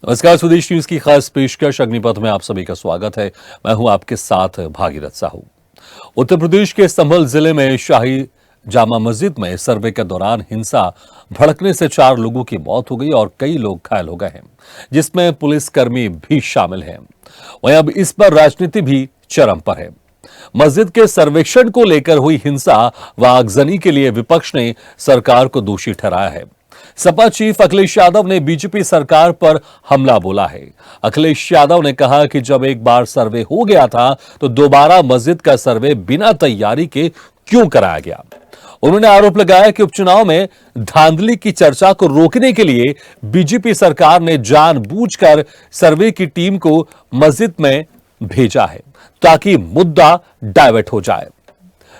नमस्कार, स्वदेश न्यूज की खास पेशकश अग्निपथ में आप सभी का स्वागत है। मैं हूं आपके साथ भागीरथ साहू। उत्तर प्रदेश के संभल जिले में शाही जामा मस्जिद में सर्वे के दौरान हिंसा भड़कने से 4 लोगों की मौत हो गई और कई लोग घायल हो गए हैं, जिसमें पुलिसकर्मी भी शामिल हैं। वहीं अब इस पर राजनीति भी चरम पर है। मस्जिद के सर्वेक्षण को लेकर हुई हिंसा व आगजनी के लिए विपक्ष ने सरकार को दोषी ठहराया है। सपा चीफ अखिलेश यादव ने बीजेपी सरकार पर हमला बोला है। अखिलेश यादव ने कहा कि जब एक बार सर्वे हो गया था तो दोबारा मस्जिद का सर्वे बिना तैयारी के क्यों कराया गया। उन्होंने आरोप लगाया कि उपचुनाव में धांधली की चर्चा को रोकने के लिए बीजेपी सरकार ने जानबूझकर सर्वे की टीम को मस्जिद में भेजा है ताकि मुद्दा डाइवर्ट हो जाए।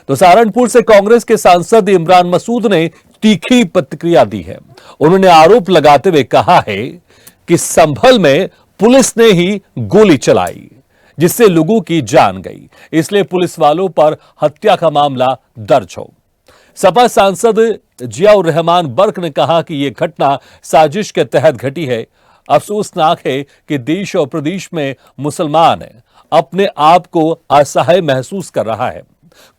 तो सहारनपुर से कांग्रेस के सांसद इमरान मसूद ने तीखी प्रतिक्रिया दी है। उन्होंने आरोप लगाते हुए कहा है कि संभल में पुलिस ने ही गोली चलाई, जिससे लोगों की जान गई, इसलिए पुलिस वालों पर हत्या का मामला दर्ज हो। सपा सांसद जियाउर रहमान बर्क ने कहा कि यह घटना साजिश के तहत घटी है। अफसोसनाक है कि देश और प्रदेश में मुसलमान अपने आप को असहाय महसूस कर रहा है।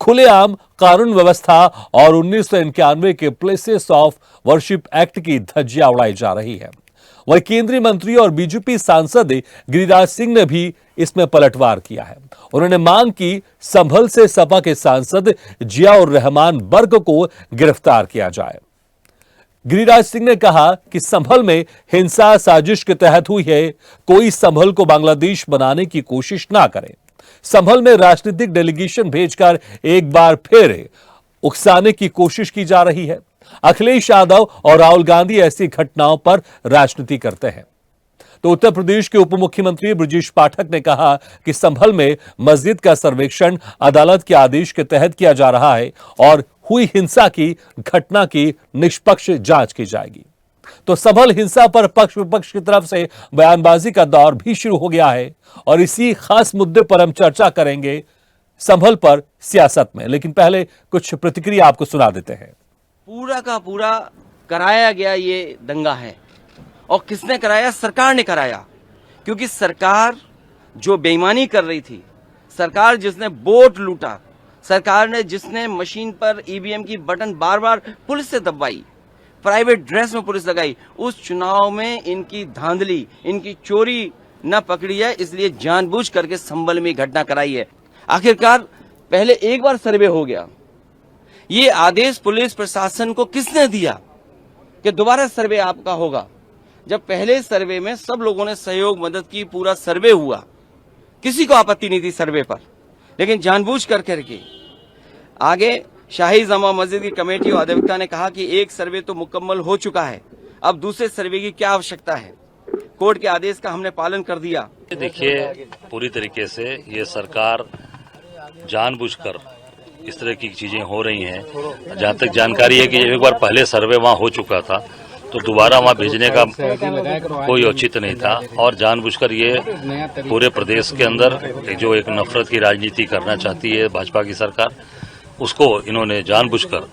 खुलेआम कानून व्यवस्था और 1991 के प्लेसेस ऑफ वर्शिप एक्ट की धज्जियां उड़ाई जा रही है। वहीं केंद्रीय मंत्री और बीजेपी सांसद गिरिराज सिंह ने भी इसमें पलटवार किया है। उन्होंने मांग की संभल से सपा के सांसद जियाउर रहमान बर्क को गिरफ्तार किया जाए। गिरिराज सिंह ने कहा कि संभल में हिंसा साजिश के तहत हुई है। कोई संभल को बांग्लादेश बनाने की कोशिश ना करे। संभल में राजनीतिक डेलीगेशन भेजकर एक बार फिर उकसाने की कोशिश की जा रही है। अखिलेश यादव और राहुल गांधी ऐसी घटनाओं पर राजनीति करते हैं। तो उत्तर प्रदेश के उप मुख्यमंत्री बृजेश पाठक ने कहा कि संभल में मस्जिद का सर्वेक्षण अदालत के आदेश के तहत किया जा रहा है और हुई हिंसा की घटना की निष्पक्ष जांच की जाएगी। तो संभल हिंसा पर पक्ष विपक्ष की तरफ से बयानबाजी का दौर भी शुरू हो गया है और इसी खास मुद्दे पर हम चर्चा करेंगे संभल पर सियासत में। लेकिन पहले कुछ प्रतिक्रिया आपको सुना देते हैं। पूरा का पूरा कराया गया ये दंगा है और किसने कराया? सरकार ने कराया, क्योंकि सरकार जो बेईमानी कर रही थी, सरकार जिसने वोट लूटा, सरकार ने जिसने मशीन पर ईवीएम की बटन बार बार पुलिस से दबाई, प्राइवेट ड्रेस में पुलिस लगाई, उस चुनाव में इनकी धांधली, इनकी चोरी न पकड़ी है, इसलिए जानबूझ करके संभल में घटना कराई है। आखिरकार पहले एक बार सर्वे हो गया, ये आदेश पुलिस प्रशासन को किसने दिया कि दोबारा सर्वे आपका होगा? जब पहले सर्वे में सब लोगों ने सहयोग मदद की, पूरा सर्वे हुआ, किसी को आपत्ति नहीं थी सर्वे पर, लेकिन जानबूझ करके आगे शाही जामा मस्जिद की कमेटी और अधिवक्ता ने कहा कि एक सर्वे तो मुकम्मल हो चुका है, अब दूसरे सर्वे की क्या आवश्यकता है? कोर्ट के आदेश का हमने पालन कर दिया। देखिए, पूरी तरीके से ये सरकार जानबूझकर इस तरह की चीजें हो रही हैं। जहां तक जानकारी है कि एक बार पहले सर्वे वहां हो चुका था, तो दोबारा वहां भेजने का कोई औचित्य नहीं था और जानबूझकर ये पूरे प्रदेश के अंदर जो एक नफरत की राजनीति करना चाहती है भाजपा की सरकार, उसको इन्होंने जानबूझकर,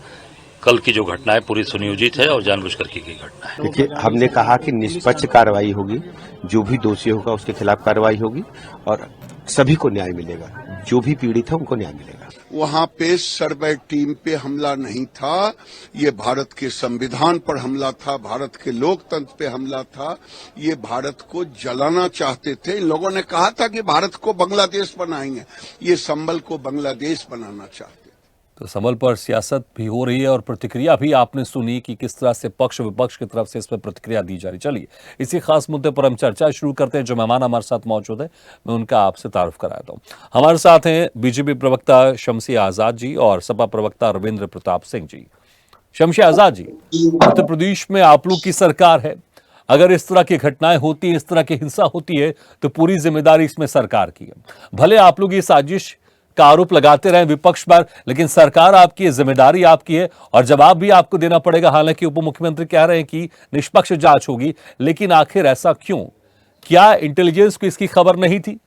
कल की जो घटना है पूरी सुनियोजित है और जानबूझकर की गई घटना है। देखिए, हमने कहा कि निष्पक्ष कार्रवाई होगी, जो भी दोषी होगा उसके खिलाफ कार्रवाई होगी और सभी को न्याय मिलेगा, जो भी पीड़ित है उनको न्याय मिलेगा। वहां पे सर्वे टीम पे हमला नहीं था, ये भारत के संविधान पर हमला था, भारत के लोकतंत्र पे हमला था। ये भारत को जलाना चाहते थे। इन लोगों ने कहा था कि भारत को बांग्लादेश बनाएंगे, ये संभल को बांग्लादेश बनाना चाहते। तो संभल पर सियासत भी हो रही है और प्रतिक्रिया भी आपने सुनी कि किस तरह से पक्ष विपक्ष की तरफ से इसमें प्रतिक्रिया दी जा रही। चलिए इसी खास मुद्दे पर हम चर्चा शुरू करते हैं। जो मेहमान हमारे साथ मौजूद है, मैं उनका आपसे तारुफ कराता हूं। हमारे साथ हैं बीजेपी प्रवक्ता शमसी आजाद जी और सपा प्रवक्ता रविंद्र प्रताप सिंह जी। शमसी आजाद जी, उत्तर प्रदेश में आप लोग की सरकार है, अगर इस तरह की घटनाएं होती है, इस तरह की हिंसा होती है, तो पूरी जिम्मेदारी इसमें सरकार की है। भले आप लोग ये साजिश का आरोप लगाते रहे विपक्ष पर, लेकिन सरकार आपकी है, जिम्मेदारी आपकी है और जवाब भी आपको देना पड़ेगा। हालांकि उप मुख्यमंत्री कह रहे हैं कि निष्पक्ष जांच होगी, लेकिन आखिर ऐसा क्यों? क्या इंटेलिजेंस को इसकी खबर नहीं थी?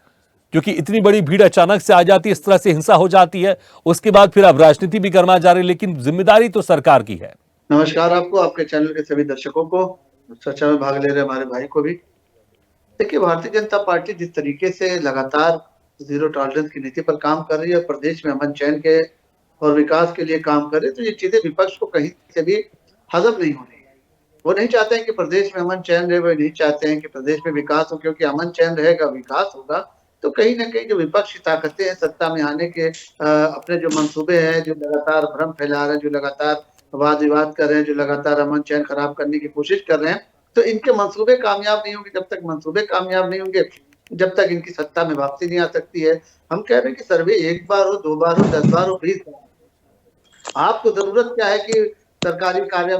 क्योंकि इतनी बड़ी भीड़ अचानक से आ जाती है, इस तरह से हिंसा हो जाती है, उसके बाद फिर अब राजनीति भी गरमा जा रही है, लेकिन जिम्मेदारी तो सरकार की है। नमस्कार आपको, आपके चैनल के सभी दर्शकों को, चर्चा में भाग ले रहे हमारे भाई को भी। देखिए, भारतीय जनता पार्टी जिस तरीके से लगातार जीरो टॉलरेंस की नीति पर काम कर रही है और प्रदेश में अमन चैन के और विकास के लिए काम कर रही है, तो ये चीजें विपक्ष को कहीं से भी हजम नहीं हो रही है। वो नहीं चाहते हैं कि प्रदेश में अमन चैन रहे, वो नहीं चाहते हैं कि प्रदेश में विकास हो, क्योंकि अमन चैन रहेगा, विकास होगा, तो कहीं न कहीं जो विपक्षी ताकतें हैं सत्ता में आने के अपने जो मंसूबे हैं, जो लगातार भ्रम फैला रहे हैं, जो लगातार वाद-विवाद कर रहे हैं, जो लगातार अमन चैन खराब करने की कोशिश कर रहे हैं, तो इनके मंसूबे कामयाब नहीं होंगे। जब तक मंसूबे कामयाब नहीं होंगे, जब तक इनकी सत्ता में वापसी नहीं आ सकती है। हम कह रहे हैं कि सर्वे 1 बार हो, 2 बार हो, 10 बार हो, 20 बार हो। आपको जरूरत क्या है कि सरकारी कार्य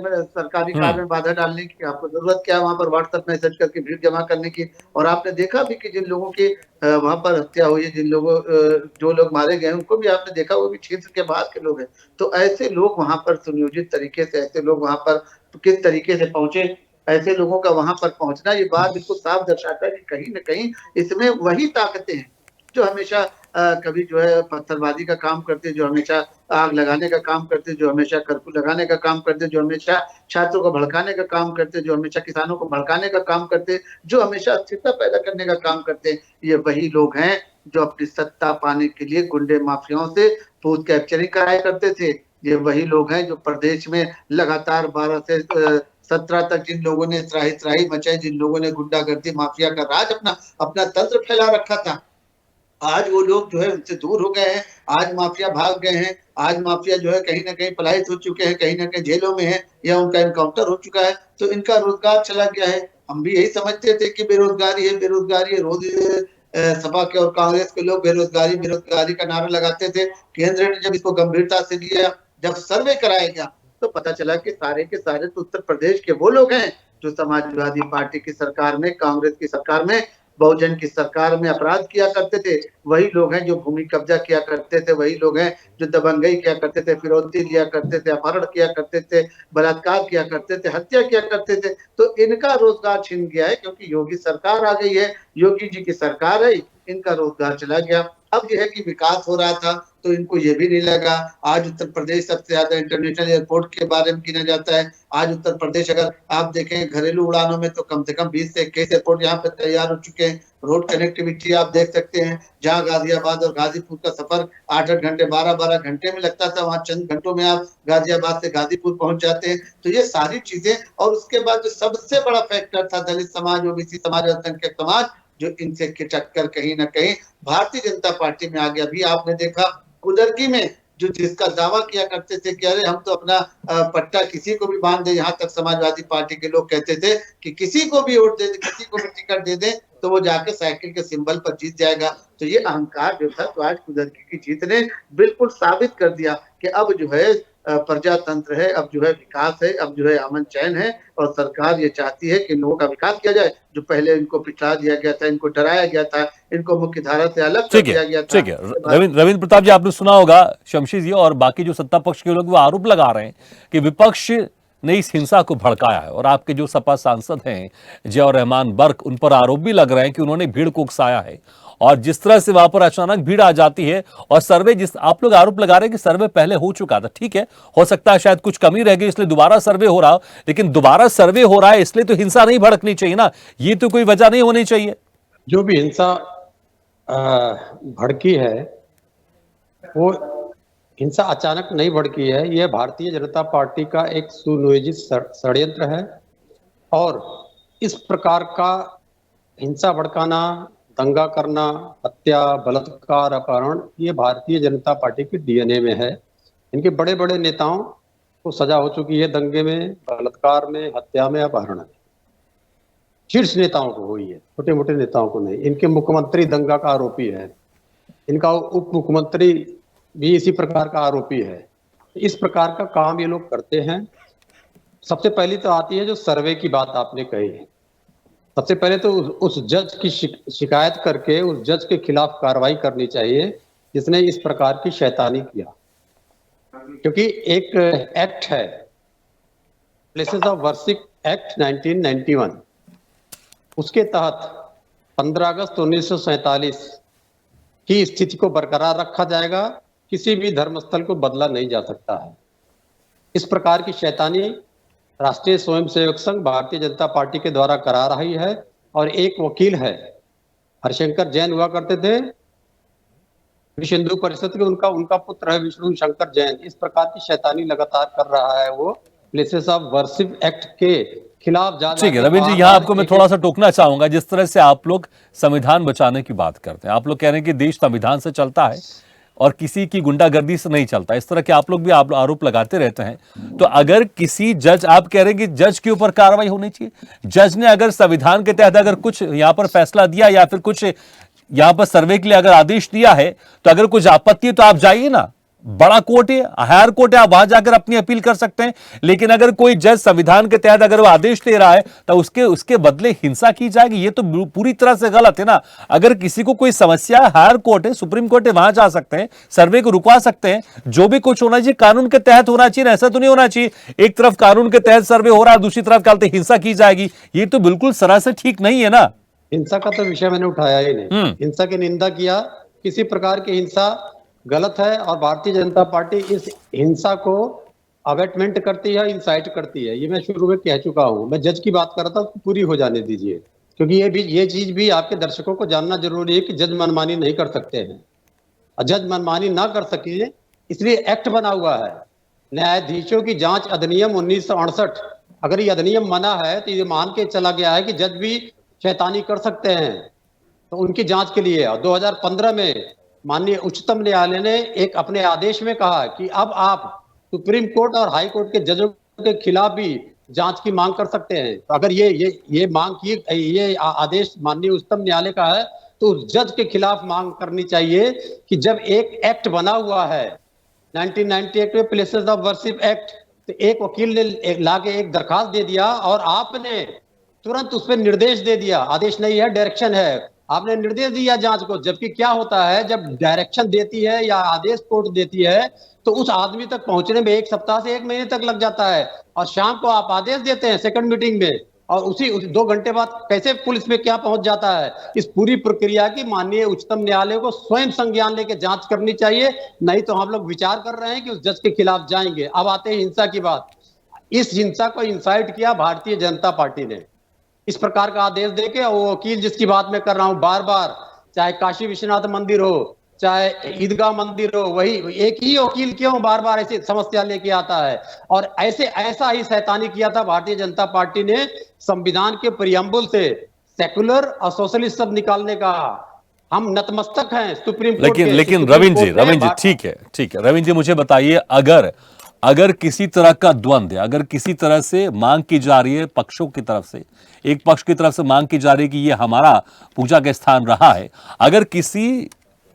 में बाधा डालने की? आपको जरूरत क्या है वहां पर व्हाट्सएप मैसेज करके भीड़ जमा करने की? और आपने देखा भी कि जिन लोगों की वहां पर हत्या हुई है, जो लोग मारे गए हैं, उनको भी आपने देखा, वो भी क्षेत्र के बाहर के लोग हैं। तो ऐसे लोग वहां पर सुनियोजित तरीके से, ऐसे लोग वहां पर किस तरीके से पहुंचे, ऐसे लोगों का वहां पर पहुंचना, ये बात बिल्कुल साफ दर्शाता है कि कहीं न कहीं इसमें वही ताकतें हैं जो हमेशा कभी जो है पत्थरबाजी का काम करते हैं, जो हमेशा आग लगाने का काम करते हैं, जो हमेशा कर्फ्यू लगाने का काम करते हैं, जो हमेशा छात्रों को भड़काने का काम करते हैं, जो हमेशा किसानों को भड़काने का काम करते हैं, जो हमेशा अस्थिरता पैदा करने का काम करते हैं। ये वही लोग हैं जो अपनी सत्ता पाने के लिए गुंडे माफियाओं से बूथ कैप्चरिंग कराया करते थे। ये वही लोग हैं जो प्रदेश में लगातार 12 से 17 तक जिन लोगों ने त्राही मचाई, जिन लोगों ने गुंडागर्दी माफिया का राज अपना तंत्र फैला रखा था, आज वो लोग जो है उनसे दूर हो गए हैं। आज माफिया भाग गए हैं। आज माफिया जो है कहीं न कहीं पलायित हो चुके हैं, कहीं न कहीं जेलों में है या उनका एनकाउंटर हो चुका है, तो इनका रोजगार चला गया है। हम भी यही समझते थे कि बेरोजगारी है। रोज सपा के और कांग्रेस के लोग बेरोजगारी का नारा लगाते थे। केंद्र ने जब इसको गंभीरता से लिया, जब सर्वे कराया गया, तो पता चला कि सारे के सारे तो उत्तर प्रदेश के वो लोग हैं जो समाजवादी पार्टी की सरकार में, कांग्रेस की सरकार में, बहुजन की सरकार में अपराध किया करते थे। वही लोग हैं जो भूमि कब्जा किया करते थे, वही लोग हैं जो दबंगई किया करते थे, फिरौती लिया करते थे, अपहरण किया करते थे, बलात्कार किया करते थे, हत्या किया करते थे। तो इनका रोजगार छिन गया है, क्योंकि योगी सरकार आ गई है, योगी जी की सरकार है, इनका रोजगार चला गया। अब यह है कि विकास हो रहा था, तो इनको ये भी नहीं लगा। आज उत्तर प्रदेश सबसे ज्यादा इंटरनेशनल एयरपोर्ट के बारे में गिना जाता है। आज उत्तर प्रदेश, अगर आप देखें घरेलू उड़ानों में, तो कम से कम 20 से 21 एयरपोर्ट यहाँ पे तैयार हो चुके हैं। रोड कनेक्टिविटी आप देख सकते हैं, जहाँ गाजियाबाद और गाजीपुर का सफर 8-8 घंटे, 12-12 घंटे में लगता था, वहाँ चंद घंटों में आप गाजियाबाद से गाजीपुर पहुंच जाते हैं। तो ये सारी चीजें, और उसके बाद जो सबसे बड़ा फैक्टर था दलित समाज, ओबीसी समाज, अल्पसंख्यक समाज, जो इनसे टक्कर कहीं ना कहीं भारतीय जनता पार्टी में आ गया। अभी आपने देखा कुदरगी में जो जिसका दावा किया करते थे कि अरे हम तो अपना पट्टा किसी को भी बांध दे, यहाँ तक समाजवादी पार्टी के लोग कहते थे कि किसी को भी वोट दे दे, किसी को भी टिकट दे दे, तो वो जाके साइकिल के सिंबल पर जीत जाएगा। तो ये अहंकार जो था, तो आज कुदरगी की जीत ने बिल्कुल साबित कर दिया कि अब जो है प्रजातंत्र है, अब जो है विकास है, अब जो है अमन चैन है, और सरकार ये चाहती है कि लोगों का विकास किया जाए। जो पहले इनको पिछड़ा दिया गया था, इनको डराया गया था, इनको मुख्य धारा से अलग कर दिया गया था। ठीक है रविंद्र प्रताप जी, आपने सुना होगा शमशी जी और बाकी जो सत्ता पक्ष के लोग वो आरोप लगा रहे हैं कि विपक्ष ने इस हिंसा को भड़काया है, और आपके जो सपा सांसद हैं जियाउर रहमान बर्क, उन पर आरोप भी लग रहे हैं कि उन्होंने भीड़ को उकसाया है। और जिस तरह से वहां पर अचानक भीड़ आ जाती है, और सर्वे, जिस आप लोग आरोप लगा रहे हैं कि सर्वे पहले हो चुका था, ठीक है, हो सकता है शायद कुछ कमी रह गई इसलिए दोबारा सर्वे हो रहा हो, लेकिन दोबारा सर्वे हो रहा है इसलिए तो हिंसा नहीं भड़कनी चाहिए ना, ये तो कोई वजह नहीं होनी चाहिए। जो भी हिंसा भड़की है, वो हिंसा अचानक नहीं भड़की है। यह भारतीय जनता पार्टी का एक सुनियोजित षड्यंत्र है, और इस प्रकार का हिंसा भड़काना, दंगा करना, हत्या, बलात्कार, अपहरण, ये भारतीय जनता पार्टी की डीएनए में है। इनके बड़े बड़े नेताओं को सजा हो चुकी है दंगे में, बलात्कार में, हत्या में, अपहरण में। शीर्ष नेताओं को हुई है, छोटे मोटे नेताओं को नहीं। इनके मुख्यमंत्री दंगा का आरोपी है, इनका उप मुख्यमंत्री भी इसी प्रकार का आरोपी है। इस प्रकार का काम ये लोग करते हैं। सबसे पहली तो आती है जो सर्वे की बात आपने कही है। सबसे पहले तो उस जज की शिकायत करके उस जज के खिलाफ कार्रवाई करनी चाहिए जिसने इस प्रकार की शैतानी किया, क्योंकि एक एक्ट है, प्लेसेस ऑफ वर्शिप एक्ट 1991, उसके तहत 15 अगस्त 1947 की स्थिति को बरकरार रखा जाएगा। किसी भी धर्मस्थल को बदला नहीं जा सकता है। इस प्रकार की शैतानी राष्ट्रीय स्वयंसेवक संघ भारतीय जनता पार्टी के द्वारा करा रही है, और एक वकील है, हरिशंकर जैन हुआ करते थे, विश्व हिंदू परिषद के, उनका उनका पुत्र है विष्णु शंकर जैन। इस प्रकार की शैतानी लगातार कर रहा है वो, प्लेसेस ऑफ वर्शिप एक्ट के खिलाफ जा ठीक है रविंद्र जी, यहाँ आपको मैं थोड़ा सा टोकना चाहूंगा। जिस तरह से आप लोग संविधान बचाने की बात करते हैं, आप लोग कह रहे हैं कि देश संविधान से चलता है और किसी की गुंडागर्दी से नहीं चलता, इस तरह के आप लोग भी आरोप लगाते रहते हैं। तो अगर किसी जज, आप कह रहे हैं कि जज के ऊपर कार्रवाई होनी चाहिए, जज ने अगर संविधान के तहत अगर कुछ यहाँ पर फैसला दिया या फिर कुछ यहाँ पर सर्वे के लिए अगर आदेश दिया है, तो अगर कुछ आपत्ति है तो आप जाइए ना, बड़ा कोर्ट है, हायर कोर्ट है, आप वहां जाकर अपनी अपील कर सकते हैं। लेकिन अगर कोई जज संविधान के तहत अगर वो आदेश दे रहा है तो उसके बदले हिंसा की जाएगी, ये तो पूरी तरह से गलत है ना। अगर किसी को कोई समस्या, हायर कोर्ट है, सुप्रीम कोर्ट है, वहां जा सकते हैं, सर्वे को रुकवा सकते हैं। जो भी कुछ होना चाहिए कानून के तहत होना चाहिए, ऐसा तो नहीं होना चाहिए एक तरफ कानून के तहत सर्वे हो रहा है, दूसरी तरफ कहते हिंसा की जाएगी, ये तो बिल्कुल सरासर ठीक नहीं है ना। हिंसा का तो विषय मैंने उठाया ही नहीं, हिंसा की निंदा किया, किसी प्रकार की हिंसा गलत है और भारतीय जनता पार्टी इस हिंसा को अवेटमेंट करती है, इंसाइट करती है। ये मैं शुरू में कह चुका हूं। मैं जज की बात कर रहा था, पूरी हो जाने दीजिए, क्योंकि ये चीज भी आपके दर्शकों को जानना जरूरी है कि जज मनमानी नहीं कर सकते हैं, और जज मनमानी ना कर सके इसलिए एक्ट बना हुआ है, न्यायाधीशों की जांच अधिनियम 1968। अगर ये अधिनियम बना है तो ये मान के चला गया है कि जज भी शैतानी कर सकते हैं, तो उनकी जांच के लिए। और 2015 में माननीय उच्चतम न्यायालय ने एक अपने आदेश में कहा कि अब आप सुप्रीम कोर्ट और हाई कोर्ट के जजों के खिलाफ भी जांच की मांग कर सकते हैं। तो अगर ये मांग की, ये आदेश माननीय उच्चतम न्यायालय का है, तो उस जज के खिलाफ मांग करनी चाहिए कि जब एक एक्ट बना हुआ है 1998 में, प्लेसेस ऑफ वर्शिप एक्ट, तो एक वकील ने लाके एक दरखास्त दे दिया और आपने तुरंत उस पर निर्देश दे दिया, आदेश नहीं है डायरेक्शन है, आपने निर्देश दिया जांच को। जबकि क्या होता है, जब डायरेक्शन देती है या आदेश कोर्ट देती है तो उस आदमी तक पहुंचने में 1 सप्ताह से 1 महीने तक लग जाता है, और शाम को आप आदेश देते हैं सेकंड मीटिंग में, और उसी 2 घंटे बाद कैसे पुलिस में क्या पहुंच जाता है। इस पूरी प्रक्रिया की माननीय उच्चतम न्यायालय को स्वयं संज्ञान लेके जांच करनी चाहिए, नहीं तो हम लोग विचार कर रहे हैं कि उस जज के खिलाफ जाएंगे। अब आते हैं हिंसा की बात। इस हिंसा को इंसाइट किया भारतीय जनता पार्टी ने, इस प्रकार का आदेश देके। वो वकील जिसकी बात मैं कर रहा हूं, बार बार, चाहे काशी विश्वनाथ मंदिर हो, चाहे ईदगाह मंदिर हो, वही एक ही वकील क्यों बार बार ऐसी समस्या लेके आता है। और ऐसा ही शैतानी किया था भारतीय जनता पार्टी ने संविधान के प्रियम्बल से सेकुलर और सोशलिस्ट शब्द निकालने का। हम नतमस्तक हैं सुप्रीम कोर्ट के। लेकिन रविंद्र जी ठीक है रविंद्र जी, मुझे बताइए, अगर किसी तरह का द्वंद्व है, अगर किसी तरह से मांग की जा रही है पक्षों की तरफ से, एक पक्ष की तरफ से मांग की जा रही है कि ये हमारा पूजा का स्थान रहा है, अगर किसी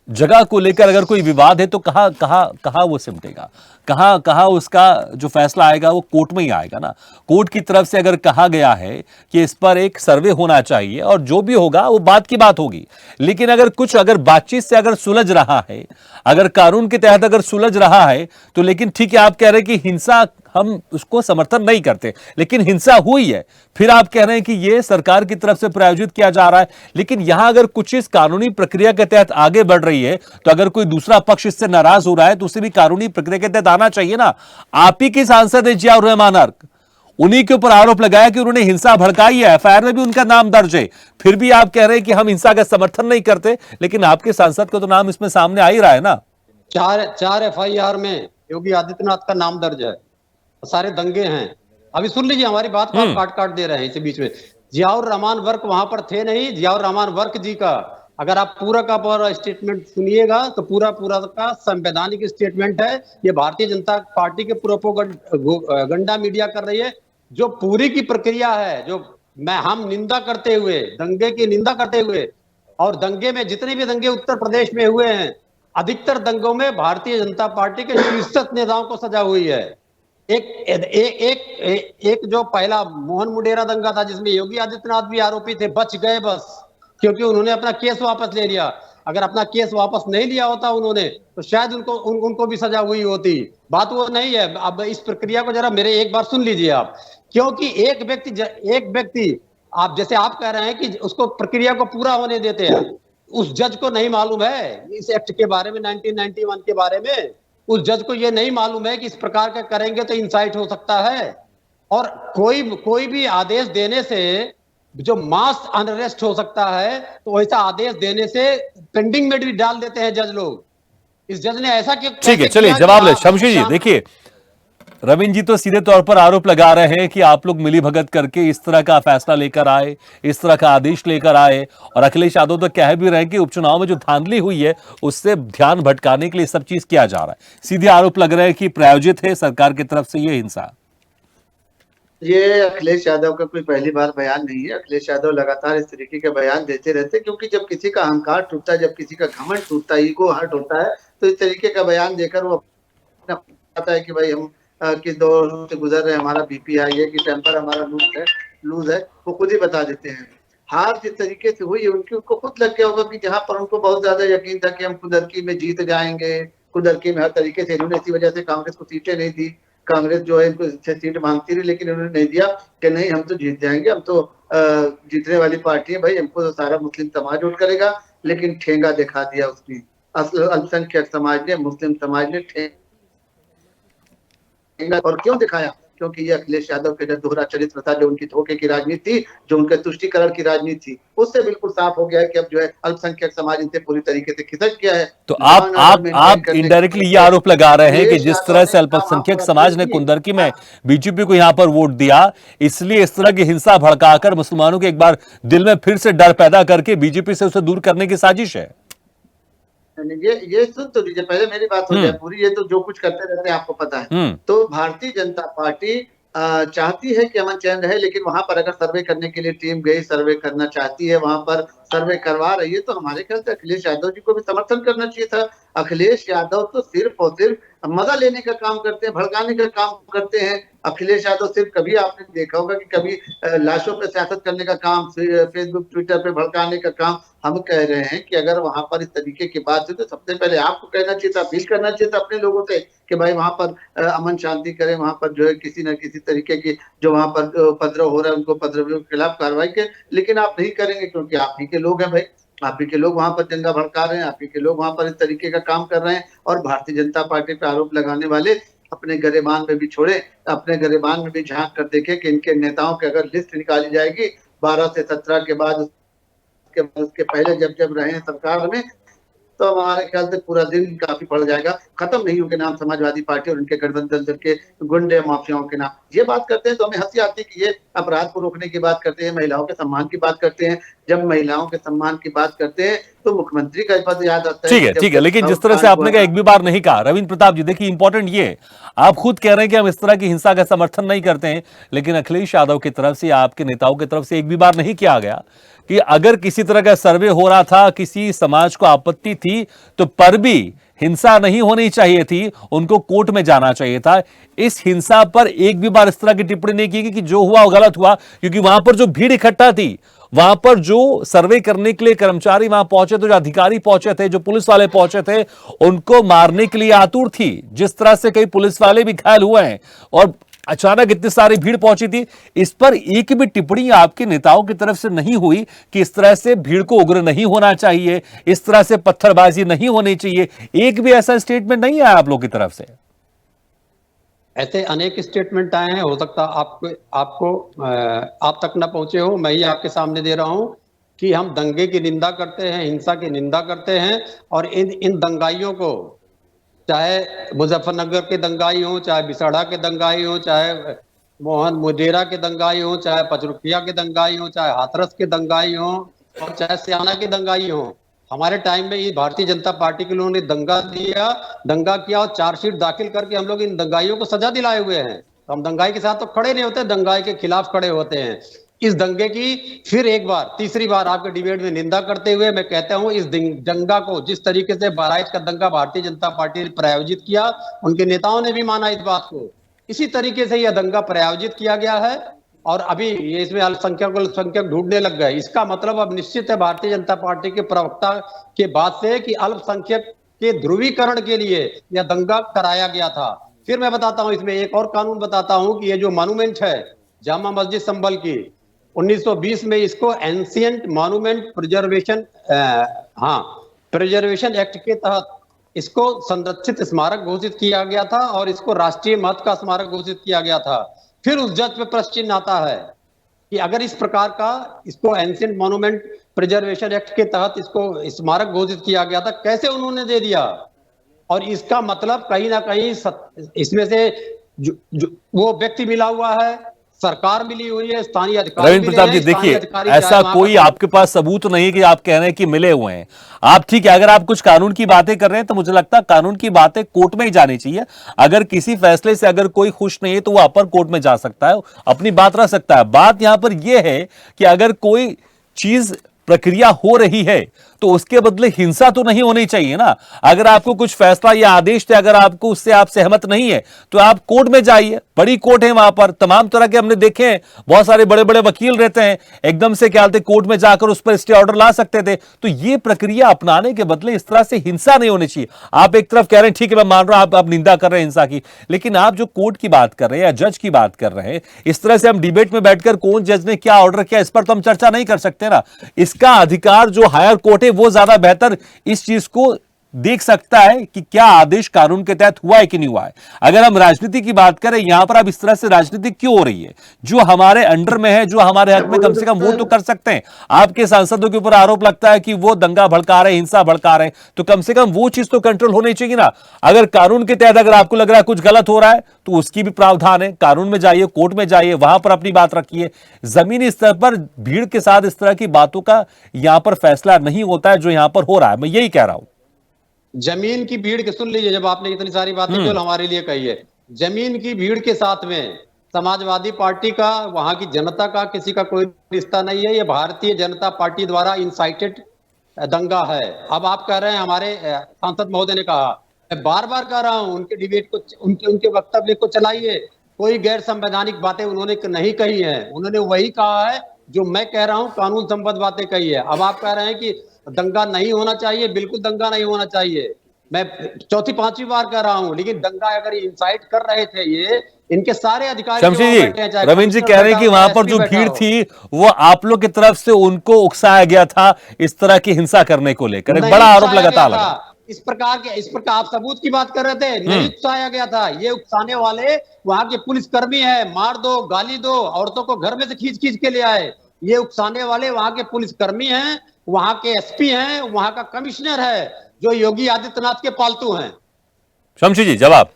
जगह को लेकर अगर कोई विवाद है तो कहाँ वो सिमटेगा, कहाँ उसका जो फैसला आएगा वो कोर्ट में ही आएगा ना। कोर्ट की तरफ से अगर कहा गया है कि इस पर एक सर्वे होना चाहिए और जो भी होगा वो बात की बात होगी, लेकिन अगर बातचीत से अगर सुलझ रहा है, अगर कानून के तहत अगर सुलझ रहा है तो, लेकिन ठीक है आप कह रहे हैं कि हिंसा हम उसको समर्थन नहीं करते, लेकिन हिंसा हुई है, फिर आप कह रहे हैं कि यह सरकार की तरफ से प्रायोजित किया जा रहा है। लेकिन यहां अगर कुछ इस कानूनी प्रक्रिया के तहत आगे बढ़ रही है तो अगर कोई दूसरा पक्ष इससे नाराज हो रहा है तो उसे भी कानूनी प्रक्रिया के तहत आना चाहिए ना। आप ही के सांसद है जियाउर रहमान अर्क, उन्हीं के ऊपर आरोप लगाया कि उन्होंने हिंसा भड़काई है, एफआईआर में भी उनका नाम दर्ज है, फिर भी आप कह रहे हैं कि हम हिंसा का समर्थन नहीं करते, लेकिन आपके सांसद का तो नाम इसमें सामने आ ही रहा है ना। 4 एफआईआर में योगी आदित्यनाथ का नाम दर्ज है, सारे दंगे हैं। अभी सुन लीजिए, हमारी बात को आप काट दे रहे हैं इस बीच में। जियाउर रहमान वर्क वहां पर थे नहीं, जियाउर रहमान वर्क जी का अगर आप पूरा का पूरा स्टेटमेंट सुनिएगा तो पूरा का संवैधानिक स्टेटमेंट है। ये भारतीय जनता पार्टी के प्रोपोगंडा मीडिया कर रही है। जो पूरी की प्रक्रिया है, जो हम निंदा करते हुए, दंगे की निंदा करते हुए, और दंगे में जितने भी दंगे उत्तर प्रदेश में हुए हैं, अधिकतर दंगों में भारतीय जनता पार्टी के शीर्ष नेताओं को सजा हुई है। एक जो पहला मोहन मुंडेरा दंगा था जिसमें योगी आदित्यनाथ भी आरोपी थे, बच गए बस क्योंकि उन्होंने अपना केस वापस ले लिया। अगर अपना केस वापस नहीं लिया होता उन्होंने तो शायद उनको भी सजा हुई होती। बात वो नहीं है। अब इस प्रक्रिया को जरा मेरे एक बार सुन लीजिए आप, क्योंकि एक व्यक्ति आप जैसे आप कह रहे हैं कि उसको प्रक्रिया को पूरा होने देते हैं, उस जज को नहीं मालूम है इस एक्ट के बारे में, 1991 के बारे में। उस जज को यह नहीं मालूम है कि इस प्रकार का करेंगे तो इंसाइट हो सकता है। और कोई भी आदेश देने से जो मास अनरेस्ट हो सकता है, तो वैसा आदेश देने से पेंडिंग में भी डाल देते हैं जज लोग। इस जज ने ऐसा क्यों? ठीक है, चलिए जवाब ले शमशी जी। देखिए, रविंद्र जी तो सीधे तौर पर आरोप लगा रहे हैं कि आप लोग मिली भगत करके इस तरह का फैसला लेकर आए, इस तरह का आदेश लेकर आए, और अखिलेश यादव तो कह भी रहे हैं कि उपचुनाव में जो धांधली हुई है उससे ध्यान भटकाने के लिए सब चीज किया जा रहा है। सीधे आरोप लग रहे हैं कि प्रायोजित है सरकार की तरफ से ये हिंसा। ये अखिलेश यादव का कोई पहली बार बयान नहीं है। अखिलेश यादव लगातार इस तरीके के बयान देते रहते हैं, क्योंकि जब किसी का अहंकार टूटता है, जब किसी का घमंड टूटता है, ईगो हर्ट होता है, तो इस तरीके का बयान देकर वो अपना पता है कि भाई हम किस दौर से गुजर रहे हैं, हमारा बीपी हाई है, कि टेम्पर हमारा लूज है, वो खुद ही बता देते हैं। हार जिस तरीके से हुई है उनकी, उनको खुद लग गया होगा कि जहां पर उनको बहुत ज्यादा यकीन था कि हम कुदरकी में जीत जाएंगे, कुदरकी में हर तरीके से, इन्होंने इसी वजह से कांग्रेस को सीटें नहीं दी। कांग्रेस जो है इनको सीट मांगती रही, लेकिन उन्होंने नहीं दिया कि नहीं हम तो जीत जाएंगे, हम तो जीतने वाली पार्टी है भाई, हमको तो सारा मुस्लिम समाज वोट करेगा। लेकिन ठेंगा दिखा दिया उसने, अल्पसंख्यक समाज ने, मुस्लिम समाज ने ठेंगा। और क्यों दिखाया? क्योंकि ये अखिलेश यादव के जो दोहरा चरित्र था, जो उनकी धोखे की राजनीति थी, जो उनके तुष्टीकरण की राजनीति थी, उससे बिल्कुल साफ हो गया है कि अब जो है अल्पसंख्यक समाज इनसे पूरी तरीके से खिसक गया है। तो आप इनडायरेक्टली ये आरोप लगा रहे हैं कि जिस तरह से अल्पसंख्यक समाज ने कुंदरकी में बीजेपी को यहां पर वोट दिया, इसलिए इस तरह की हिंसा भड़काकर मुसलमानों के एक बार दिल में फिर से डर पैदा करके बीजेपी से उसे दूर करने की साजिश है। ये सुन तो लीजिए, पहले मेरी बात हो जाए पूरी। ये तो जो कुछ करते रहते हैं आपको पता है। तो भारतीय जनता पार्टी चाहती है कि अमन चैन रहे, लेकिन वहां पर अगर सर्वे करने के लिए टीम गई, सर्वे करना चाहती है, वहां पर सर्वे करवा रही है, तो हमारे ख्याल से अखिलेश यादव जी को भी समर्थन करना चाहिए था। अखिलेश यादव तो सिर्फ और सिर्फ मजा लेने का काम करते हैं, भड़काने का काम करते हैं। अखिलेश यादव सिर्फ, कभी आपने देखा होगा कि कभी लाशों पे सियासत करने का काम, फेसबुक ट्विटर पे भड़काने का काम। हम कह रहे हैं कि अगर वहां पर इस तरीके की बात है, तो सबसे पहले आपको कहना चाहिए था, अपील करना चाहिए था अपने लोगों से कि भाई वहां पर अमन शांति करें, वहां पर जो है किसी न किसी तरीके की जो वहां पर उपद्रव हो रहा है उनको उपद्रवियों के खिलाफ कार्रवाई करें। लेकिन आप नहीं करेंगे, क्योंकि आप ही के लोग हैं भाई, आप ही के लोग वहां पर दंगा भड़का रहे हैं, आप ही के लोग वहां पर इस तरीके का काम कर रहे हैं। और भारतीय जनता पार्टी पर आरोप लगाने वाले अपने गरेबान में भी छोड़े, अपने गरेबान में भी झांक कर देखे कि इनके नेताओं की अगर लिस्ट निकाली जाएगी 12 से 17 के बाद, उसके पहले जब जब रहे सरकार में, तो हमारे ख्याल से पूरा दिन काफी पड़ जाएगा। खत्म नहीं होंगे नाम समाजवादी पार्टी और उनके गठबंधन दल के गुंडे माफियाओं के नाम। ये बात करते हैं तो हमें हंसी आती है कि ये अपराध को रोकने की बात करते हैं, महिलाओं के सम्मान की बात करते हैं। जब महिलाओं के सम्मान की बात करते हैं तो मुख्यमंत्री का पद याद आता है। ठीक है, लेकिन जिस तरह से आपने कहा एक भी बार नहीं कहा, रविंद्र प्रताप जी देखिए इंपॉर्टेंट ये, आप खुद कह रहे हैं कि हम इस तरह की हिंसा का समर्थन नहीं करते हैं, लेकिन अखिलेश यादव की तरफ से, आपके नेताओं की तरफ से एक भी बार नहीं किया गया कि अगर किसी तरह का सर्वे हो रहा था, किसी समाज को आपत्ति थी, तो पर भी हिंसा नहीं होनी चाहिए थी, उनको कोर्ट में जाना चाहिए था। इस हिंसा पर एक भी बार इस तरह की टिप्पणी नहीं की कि जो हुआ वो गलत हुआ, क्योंकि वहां पर जो भीड़ इकट्ठा थी, वहां पर जो सर्वे करने के लिए कर्मचारी वहां पहुंचे थे, जो अधिकारी पहुंचे थे, जो पुलिस वाले पहुंचे थे, उनको मारने के लिए आतुर थी। जिस तरह से कई पुलिस वाले भी घायल हुए हैं और अचानक इतनी सारी भीड़ पहुंची थी, इस पर एक भी टिप्पणी आपके नेताओं की तरफ से नहीं हुई कि इस तरह से भीड़ को उग्र नहीं होना चाहिए, इस तरह से पत्थरबाजी नहीं होनी चाहिए। एक भी ऐसा स्टेटमेंट नहीं आया आप लोग की तरफ से। ऐसे अनेक स्टेटमेंट आए हैं, हो सकता आपको आप तक ना पहुंचे हो, मैं ही आपके सामने दे रहा हूं कि हम दंगे की निंदा करते हैं, हिंसा की निंदा करते हैं, और इन दंगाइयों को, चाहे मुजफ्फरनगर के दंगाई हो, चाहे बिसाड़ा के दंगाई हो, चाहे मोहन मुडेरा के दंगाई हो, चाहे पचरुखिया के दंगाई हो, चाहे हाथरस के दंगाई हो, और चाहे सियाना के दंगाई हो, हमारे टाइम में ये भारतीय जनता पार्टी के लोगों ने दंगा किया और चार्जशीट दाखिल करके हम लोग इन दंगाइयों को सजा दिलाए हुए हैं। तो हम दंगाई के साथ तो खड़े नहीं होते, दंगाई के खिलाफ खड़े होते हैं। इस दंगे की फिर एक बार, तीसरी बार आपके डिबेट में निंदा करते हुए मैं कहता हूं, इस दंगा को जिस तरीके से बहराइच का दंगा भारतीय जनता पार्टी ने प्रायोजित किया, उनके नेताओं ने भी माना इस बात को, इसी तरीके से यह दंगा प्रायोजित किया गया है। और अभी ये इसमें अल्पसंख्यक ढूंढने लग गए। इसका मतलब अब निश्चित है भारतीय जनता पार्टी के प्रवक्ता के बात से कि अल्पसंख्यक के ध्रुवीकरण के लिए यह दंगा कराया गया था। फिर मैं बताता हूं, इसमें एक और कानून बताता हूं कि ये जो मॉन्यूमेंट है जामा मस्जिद संभल की, 1920 में इसको एंशिएंट मॉन्यूमेंट प्रिजर्वेशन एक्ट के तहत इसको संरक्षित स्मारक घोषित किया गया था और इसको राष्ट्रीय महत्व का स्मारक घोषित किया गया था। फिर उस जज पे प्रश्न चिन्ह आता है कि अगर इस प्रकार का इसको एंशिएंट मॉन्यूमेंट प्रिजर्वेशन एक्ट के तहत इसको स्मारक घोषित किया गया था, कैसे उन्होंने दे दिया? और इसका मतलब कहीं ना कहीं इसमें से वो व्यक्ति मिला हुआ है, सरकार मिली हुई है, स्थानीय अधिकारी रविंद्र प्रताप जी, देखिए ऐसा कोई आपके पास सबूत नहीं है कि आप कह रहे हैं कि मिले हुए हैं आप। ठीक है, अगर आप कुछ कानून की बातें कर रहे हैं तो मुझे लगता है कानून की बातें कोर्ट में ही जानी चाहिए। अगर किसी फैसले से अगर कोई खुश नहीं है तो वो अपर कोर्ट में जा सकता है, अपनी बात रख सकता है। बात यहां पर यह है कि अगर कोई चीज प्रक्रिया हो रही है तो उसके बदले हिंसा तो नहीं होनी चाहिए ना। अगर आपको कुछ फैसला या आदेश थे, अगर आपको उससे आप सहमत नहीं है तो आप कोर्ट में जाइए, बड़ी कोर्ट है वहां पर, तमाम तरह के हमने देखे हैं, बहुत सारे बड़े बड़े वकील रहते हैं, एकदम से क्या कोर्ट में जाकर उस पर स्टे ऑर्डर ला सकते थे। तो ये प्रक्रिया अपनाने के बदले इस तरह से हिंसा नहीं होनी चाहिए। आप एक तरफ कह रहे हैं ठीक है मैं मान रहा हूं आप निंदा कर रहे हैं हिंसा की, लेकिन आप जो कोर्ट की बात कर रहे हैं या जज की बात कर रहे हैं, इस तरह से हम डिबेट में बैठकर कौन जज ने क्या ऑर्डर किया इस पर तो हम चर्चा नहीं कर सकते ना। इसका अधिकार जो हायर कोर्ट है वो ज्यादा बेहतर इस चीज को देख सकता है कि क्या आदेश कानून के तहत हुआ है कि नहीं हुआ है। अगर हम राजनीति की बात करें, यहां पर अब इस तरह से राजनीति क्यों हो रही है? जो हमारे अंडर में है, जो हमारे हक में, कम से कम वो तो कर सकते हैं। आपके सांसदों के ऊपर आरोप लगता है कि वो दंगा भड़का रहे, हिंसा भड़का रहे, तो कम से कम वो चीज तो कंट्रोल होनी चाहिए ना। अगर कानून के तहत अगर आपको लग रहा है कुछ गलत हो रहा है तो उसकी भी प्रावधान है, कानून में जाइए, कोर्ट में जाइए, वहां पर अपनी बात रखिए। जमीनी स्तर पर भीड़ के साथ इस तरह की बातों का यहां पर फैसला नहीं होता है जो यहां पर हो रहा है, मैं यही कह रहा हूं। जमीन की भीड़ के, सुन लीजिए, जब आपने इतनी सारी बातें केवल हमारे लिए कही है, जमीन की भीड़ के साथ में समाजवादी पार्टी का, वहां की जनता का किसी का कोई रिश्ता नहीं है। ये भारतीय जनता पार्टी द्वारा इंसाइटेड दंगा है। अब आप कह रहे हैं, हमारे सांसद महोदय ने कहा, मैं बार बार कह रहा हूं उनके डिबेट को, उनके वक्तव्य को चलाइए। कोई गैर संवैधानिक बातें उन्होंने नहीं कही है, उन्होंने वही कहा है जो मैं कह रहा हूं, कानून संबद्ध बातें कही है। अब आप कह रहे हैं कि दंगा नहीं होना चाहिए, बिल्कुल दंगा नहीं होना चाहिए। मैं चौथी पांचवी बार कह रहा हूं, लेकिन दंगा अगर इंसाइट कर रहे थे ये, इनके सारे अधिकारी शमशी जी, रविंद्र जी कह रहे हैं कि वहां पर जो भीड़ थी वो आप लोग की तरफ से उनको उकसाया गया था इस तरह की हिंसा करने को लेकर, एक बड़ा आरोप लगातार लगा। इस प्रकार आप सबूत की बात कर रहे थे, नहीं उकसाया गया था। ये उकसाने वाले वहां के पुलिसकर्मी है, मार दो, गाली दो, औरतों को घर में से खींच खींच के ले आए। ये उकसाने वाले वहां के पुलिसकर्मी हैं, वहां के एसपी हैं, वहां का कमिश्नर है, जो योगी आदित्यनाथ के पालतू हैं। शमशी जी जवाब।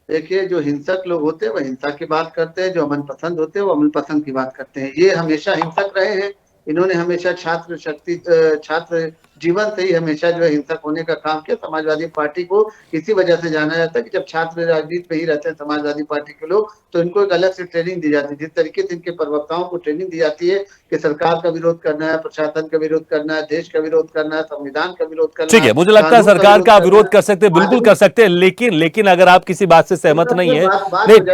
देखिए जो हिंसक लोग होते हैं वो हिंसा की बात करते हैं, जो अमन पसंद होते हैं वो अमन पसंद की बात करते हैं। ये हमेशा हिंसक रहे हैं, इन्होंने हमेशा छात्र जीवन से ही हमेशा जो है हिंसक होने का काम किया। समाजवादी पार्टी को इसी वजह से जाना जाता है कि जब छात्र राजनीति में ही रहते हैं समाजवादी पार्टी के लोग, तो इनको एक अलग से ट्रेनिंग दी जाती है। जिस तरीके से इनके प्रवक्ताओं को ट्रेनिंग दी जाती है कि सरकार का विरोध करना है, प्रशासन का विरोध करना है, देश का विरोध करना है, संविधान का विरोध करना है। ठीक है, मुझे लगता है सरकार का विरोध कर सकते हैं, बिल्कुल कर सकते हैं, लेकिन अगर आप किसी बात से सहमत नहीं है,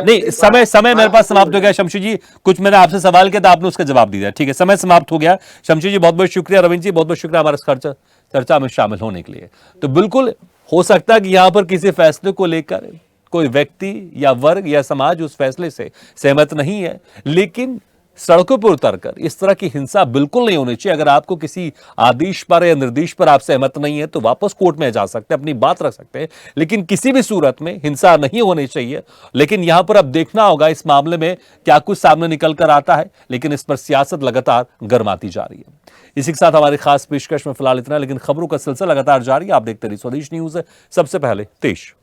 नहीं समय मेरे पास समाप्त हो गया। शमशी जी, कुछ मैंने आपसे सवाल किया था, आपने उसका जवाब दिया। ठीक है, समय समाप्त हो गया। शमशी जी बहुत बहुत शुक्रिया, रविंद्र जी बहुत बहुत शुक्रिया हमारे चर्चा में शामिल होने के लिए। तो बिल्कुल हो सकता है कि यहां पर किसी फैसले को लेकर कोई व्यक्ति या वर्ग या समाज उस फैसले से सहमत नहीं है, लेकिन सड़कों पर उतरकर इस तरह की हिंसा बिल्कुल नहीं होनी चाहिए। अगर आपको किसी आदेश पर या निर्देश पर आप सहमत नहीं है तो वापस कोर्ट में जा सकते हैं, अपनी बात रख सकते हैं, लेकिन किसी भी सूरत में हिंसा नहीं होनी चाहिए। लेकिन यहां पर अब देखना होगा इस मामले में क्या कुछ सामने निकल कर आता है, लेकिन इस पर सियासत लगातार गर्माती जा रही है। इसी के साथ हमारी खास पेशकश में फिलहाल इतना, लेकिन खबरों का सिलसिला लगातार जारी है। आप देखते रहिए स्वदेश न्यूज, सबसे पहले देश।